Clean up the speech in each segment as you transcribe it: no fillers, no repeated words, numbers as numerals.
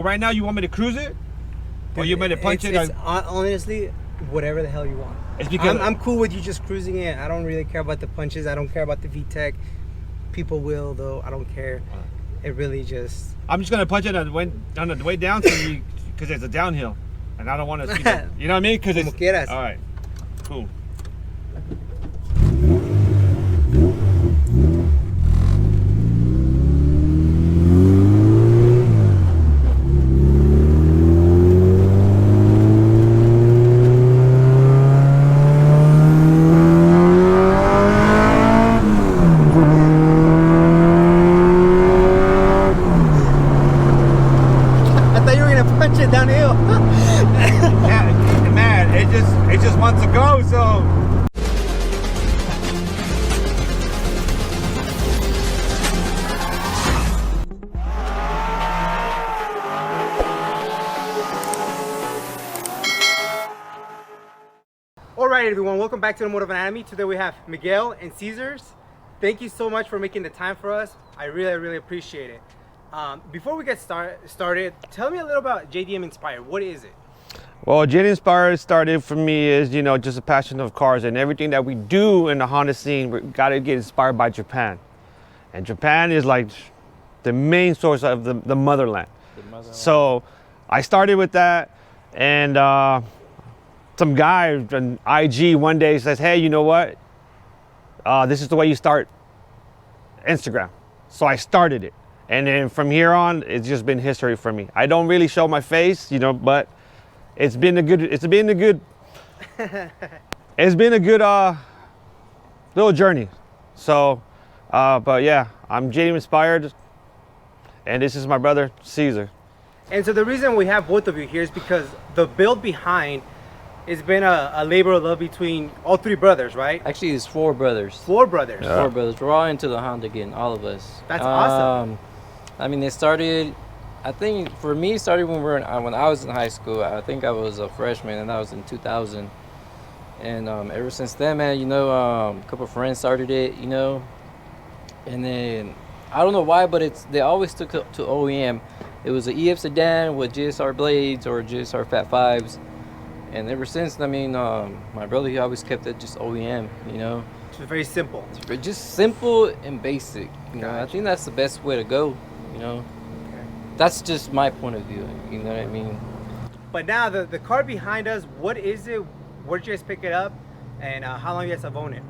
Right now, you want me to cruise it? Or you want me to punch it? Honestly, whatever the hell you want. It's because I'm cool with you just cruising it. I don't really care about the punches. I don't care about the VTEC. People will, though. I don't care. It really just... I'm just going to punch it on the way down because it's a downhill. And I don't want to... You know what I mean? Because it's... quieras. All right. Cool. Downhill. Man, it just wants to go, so. Alright everyone, welcome back to the Motive Anatomy. Today we have Miguel and Cesar's. Thank you so much for making the time for us. I really appreciate it. Before we get started, tell me a little about JDM Inspired. What is it? Well, JDM Inspired started for me is, you know, just a passion of cars, and everything that we do in the Honda scene, we got to get inspired by Japan. And Japan is like the main source of the motherland. So I started with that, and some guy on IG one day says, hey, you know what? This is the way you start Instagram. So I started it. And then from here on, it's just been history for me. I don't really show my face, you know, but it's been a good little journey. So, but yeah, I'm JDM Inspired, and this is my brother, Cesar. And so the reason we have both of you here is because the build behind has been a labor of love between all three brothers, right? Actually, it's four brothers. Four brothers. Yeah. Four brothers. We're all into the Honda again, all of us. That's awesome. I mean, it started, I think for me, it started when when I was in high school. I think I was a freshman, and that was in 2000. And ever since then, man, you know, a couple of friends started it, you know. And then, I don't know why, but they always took it to OEM. It was an EF sedan with GSR blades or GSR Fat 5s. And ever since, I mean, my brother, he always kept it just OEM, you know. It's very simple. It's just simple and basic, you know. I think that's the best way to go, you know. Okay. That's just my point of view, you know what I mean. But now, the car behind us, what is it? Where did you guys pick it up? And how long you guys have owned it?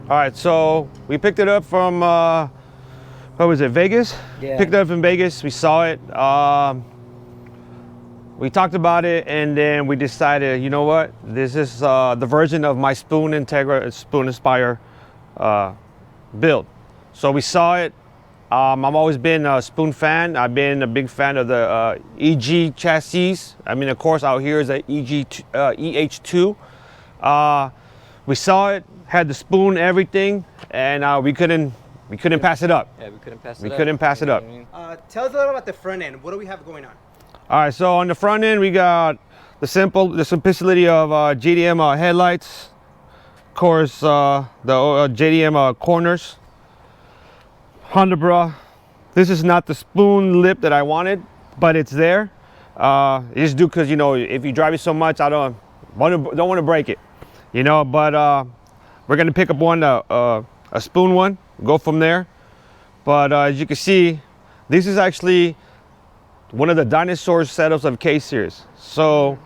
All right, so we picked it up from, what was it, Vegas? Yeah. Picked it up in Vegas, we saw it. We talked about it, and then we decided, you know what? This is the version of my Spoon Integra, Spoon Inspire build. So we saw it. I've always been a Spoon fan. I've been a big fan of the EG chassis. I mean, of course, out here is a EH2. We saw it, had the Spoon, everything, and we couldn't pass it up. Yeah, we couldn't pass it up. We couldn't pass it up. Tell us a little about the front end. What do we have going on? All right, so on the front end, we got the simplicity of JDM headlights. Of course, the JDM corners. Honda bra. This is not the Spoon lip that I wanted, but it's there. It's due because, you know, if you drive it so much, I don't want to break it, you know. But we're gonna pick up one, a Spoon one, go from there. But as you can see, this is actually one of the dinosaur setups of Kseries. So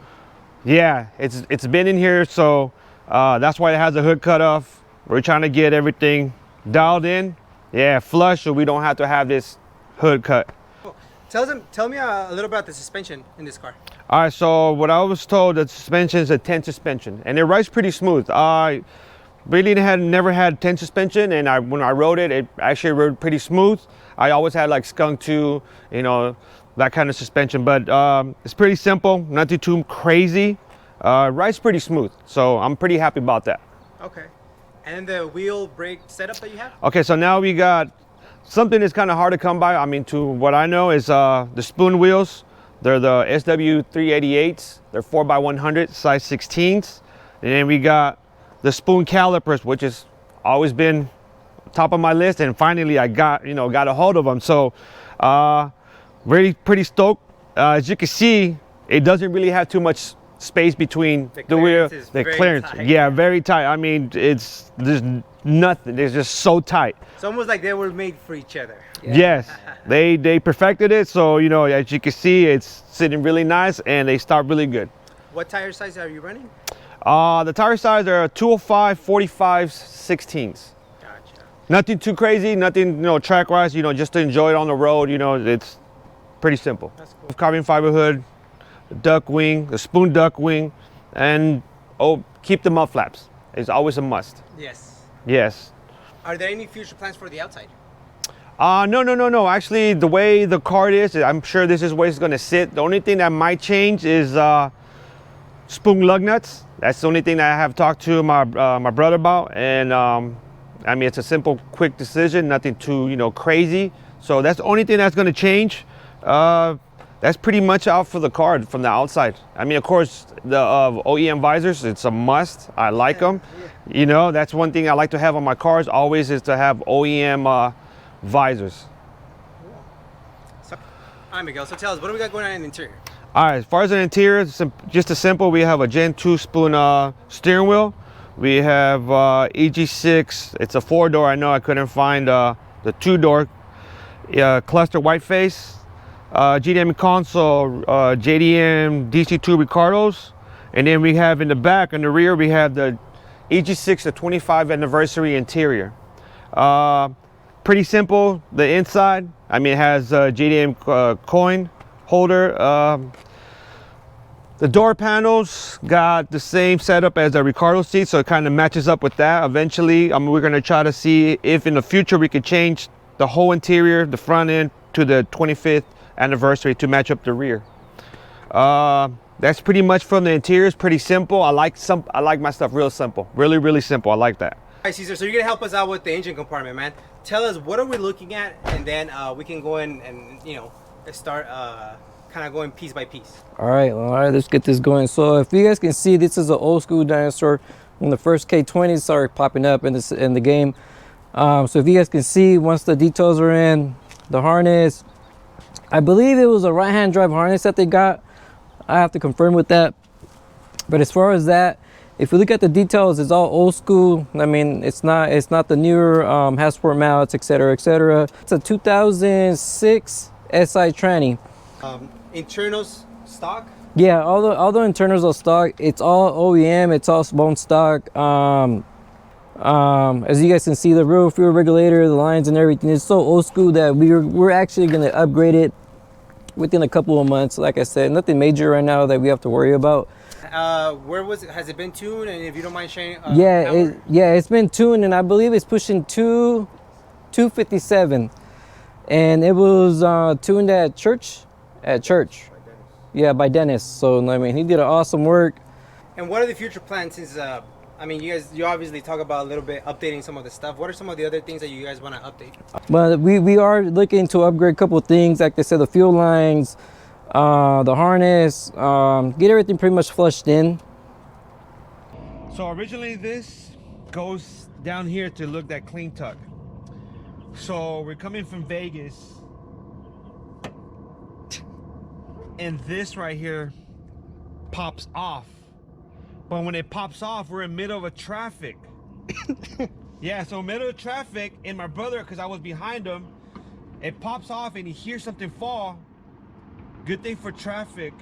yeah, it's been in here, so that's why it has a hood cut off. We're trying to get everything dialed in, yeah, flush, so we don't have to have this hood cut. Tell me a little about the suspension in this car. All right, so what I was told, the suspension is a 10 suspension, and it rides pretty smooth. I really never had 10 suspension, and when I rode it, it actually rode pretty smooth. I always had like Skunk 2, you know, that kind of suspension, but it's pretty simple, nothing too crazy. Rides pretty smooth, so I'm pretty happy about that. Okay. And the wheel brake setup that you have? Okay, so now we got something that's kind of hard to come by. I mean, to what I know is the Spoon wheels. They're the SW388s. They're 4x100, size 16s. And then we got the Spoon calipers, which has always been top of my list, and finally I got a hold of them. So really pretty stoked as you can see, it doesn't really have too much space between the wheel. is The very clearance, tight. yeah, very tight. I mean, there's nothing. It's just so tight. It's almost like they were made for each other. Yes, they perfected it. So you know, as you can see, it's sitting really nice, and they start really good. What tire size are you running? The tire size are 205, 45, 16s. Gotcha. Nothing too crazy, nothing, you know, track wise, you know, just to enjoy it on the road, you know, it's pretty simple. That's cool. Carbon fiber hood, the duck wing, the spoon duck wing, and keep the mud flaps. It's always a must. Yes. Yes. Are there any future plans for the outside? No. Actually, the way the card is, I'm sure this is where it's gonna sit. The only thing that might change is spoon lug nuts. That's the only thing that I have talked to my brother about, and I mean, it's a simple, quick decision, nothing too, you know, crazy. So that's the only thing that's going to change. That's pretty much out for the card from the outside. I mean, of course, the OEM visors, it's a must. I like them. You know, that's one thing I like to have on my cars always, is to have OEM visors. So, all right, Miguel. So tell us, what do we got going on in the interior? All right, as far as the interior, just as simple. We have a Gen 2 spoon steering wheel. We have EG6. It's a 4-door. I know I couldn't find the 2-door. Cluster white face. JDM console, JDM DC2 Ricardos. And then we have in the back, in the rear, we have the EG6, the 25th anniversary interior. Pretty simple, the inside. I mean, it has JDM coin holder. The door panels got the same setup as the Ricardo seat, so it kind of matches up with that. Eventually, we're gonna try to see if in the future we could change the whole interior, the front end, to the 25th anniversary to match up the rear. That's pretty much from the interior. It's pretty simple. I like my stuff real simple, really simple. I like that. All right, Cesar. So you're gonna help us out with the engine compartment, man. Tell us, what are we looking at, and then we can go in and, you know, start kind of going piece by piece. All right, let's get this going. So if you guys can see, this is an old school dinosaur when the first K20s started popping up in the game. So if you guys can see, once the details are in, the harness, I believe it was a right-hand drive harness that they got. I have to confirm with that. But as far as that, if you look at the details, it's all old school. I mean, it's not the newer Hasport mounts, etc., etc. It's a 2006 SI tranny. Internals stock? Yeah, all the internals are stock. It's all OEM. It's all bone stock. As you guys can see, the rear fuel regulator, the lines and everything is so old school that we're actually gonna upgrade it within a couple of months. Like I said, nothing major right now that we have to worry about. Where was it? Has it been tuned? And if you don't mind sharing, it's been tuned, and I believe it's pushing 257, and it was tuned at church. Yeah, by Dennis. So I mean, he did an awesome work. And what are the future plans? Since I mean, you obviously talk about a little bit updating some of the stuff. What are some of the other things that you guys want to update? Well, we are looking to upgrade a couple of things, like I said, the fuel lines, the harness, get everything pretty much flushed in. So originally this goes down here to look that clean tuck. So we're coming from Vegas, and this right here pops off. But when it pops off, we're in middle of a traffic. Yeah, so middle of traffic, and my brother, because I was behind him, it pops off and he hears something fall. Good thing for traffic.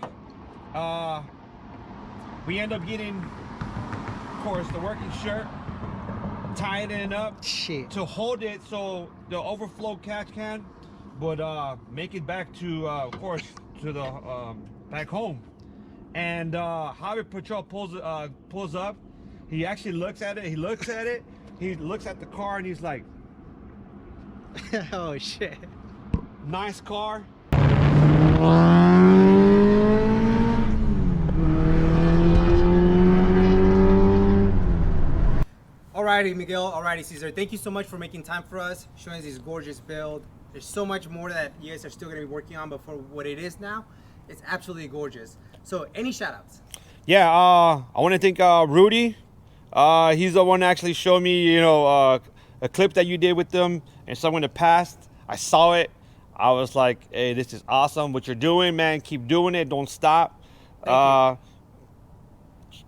We end up getting, of course, the working shirt, tightening up to hold it so the overflow catch can would make it back to, of course, to the back home. And Highway Patrol pulls up. He actually looks at it. He looks at the car, and he's like, "Oh shit! Nice car." Alrighty, Miguel. Alrighty, Cesar. Thank you so much for making time for us, showing us this gorgeous build. There's so much more that you guys are still going to be working on, but for what it is now, it's absolutely gorgeous. So, any shout-outs? Yeah, I want to thank Rudy. He's the one that actually showed me, a clip that you did with them and someone in the past. I saw it. I was like, hey, this is awesome what you're doing, man. Keep doing it. Don't stop. Thank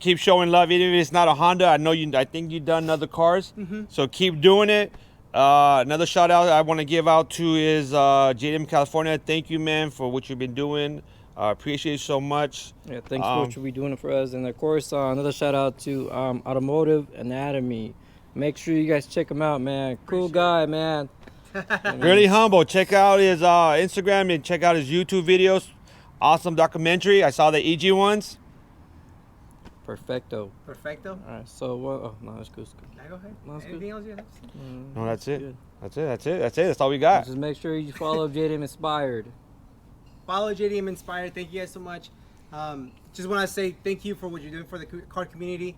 Keep showing love, even if it's not a Honda. I think you've done other cars, so keep doing it. Another shout out I want to give out to is JDM California. Thank you, man, for what you've been doing. Appreciate you so much. Yeah, thanks for what you'll be doing for us. And of course, another shout out to Automotive Anatomy. Make sure you guys check him out, man. Cool guy, man. Really humble. Check out his Instagram and check out his YouTube videos. Awesome documentary. I saw the EG ones. Perfecto. Perfecto. All right, so what? Oh, no, it's good. It's good. Now go ahead. No, it's Anything good. else you have to say? No, that's it. Good. That's it. That's all we got. Just make sure you follow JDM Inspired. Follow JDM Inspired. Thank you guys so much. Just want to say thank you for what you're doing for the car community.